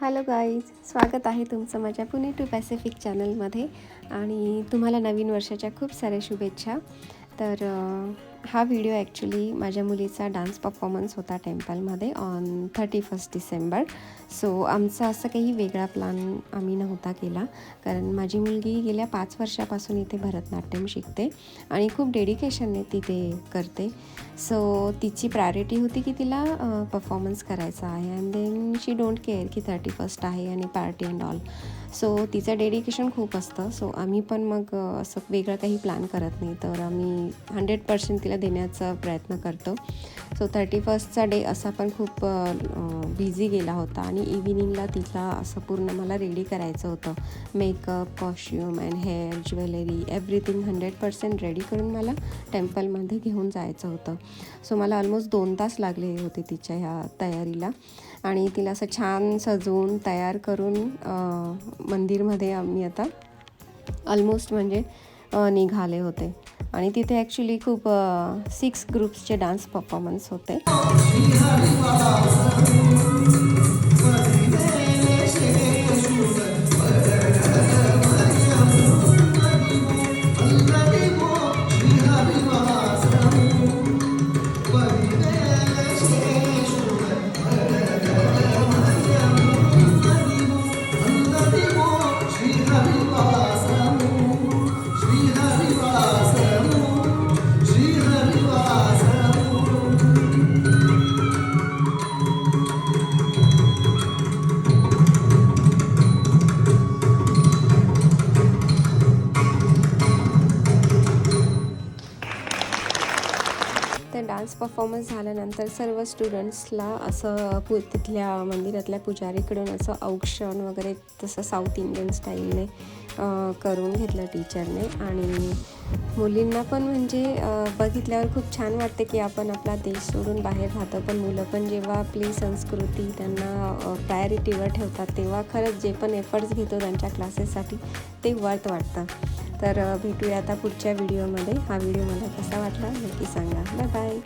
Hello guys, स्वागत आहे तुमचं माझ्या पुणे टू पॅसिफिक चॅनलमध्ये आणि तुम्हाला नवीन वर्षाच्या खूप साऱ्या शुभेच्छा. तर हा व्हिडिओ ॲक्च्युली माझ्या मुलीचा डान्स परफॉर्मन्स होता टेम्पलमध्ये ऑन 31 डिसेंबर. सो आमचा असं काही वेगळा प्लॅन आम्ही नव्हता केला, कारण माझी मुलगी गेल्या 5 वर्षापासून इथे भरतनाट्यम शिकते आणि खूप डेडिकेशनने ती ते करते. सो तिची प्रायोरिटी होती की तिला परफॉर्मन्स करायचा आहे and then she don't care की 31 आहे आणि पार्टी अँड ऑल. सो तिचं डेडिकेशन खूप असतं. सो आम्ही पण मग असं वेगळं काही प्लॅन करत नाही, तर आम्ही 100% तिला देण्याचा प्रयत्न करतो. सो 31चा डे असा पण खूप बिझी गेला होता आणि इव्हिनिंगला तिला असं पूर्ण मला रेडी करायचं होतं. Makeup, costume and hair, jewellery, everything 100% ready करून मला टेम्पलमध्ये घेऊन जायचं होतं. सो मला ऑलमोस्ट 2 तास लागले होते तिच्या ह्या तयारीला आणि तिला असं छान सजवून तयार करून मंदिरमध्ये आम्ही आता ऑलमोस्ट म्हणजे निघाले होते. आणि तिथे ॲक्च्युली खूप 6 ग्रुप्सचे डान्स परफॉर्मन्स होते. तर डान्स परफॉर्मन्स झाल्यानंतर सर्व स्टुडंट्सला असं तिथल्या मंदिरातल्या पुजारीकडून असं औक्षण वगैरे तसं साऊथ इंडियन स्टाईलने करून घेतलं टीचरने. आणि मुलींना पण म्हणजे बघितल्यावर खूप छान वाटते की आपण आपला देश सोडून बाहेर राहतो, पण मुलं पण जेव्हा आपली संस्कृती त्यांना प्रायोरिटीवर ठेवतात तेव्हा खरंच जे पण एफर्ट्स घेतो त्यांच्या क्लासेससाठी ते वर्थ वाटतं. तर भेटूया आता पुढच्या व्हिडिओमध्ये. हा व्हिडिओ मला कसा वाटला नक्की सांगा. Bye bye.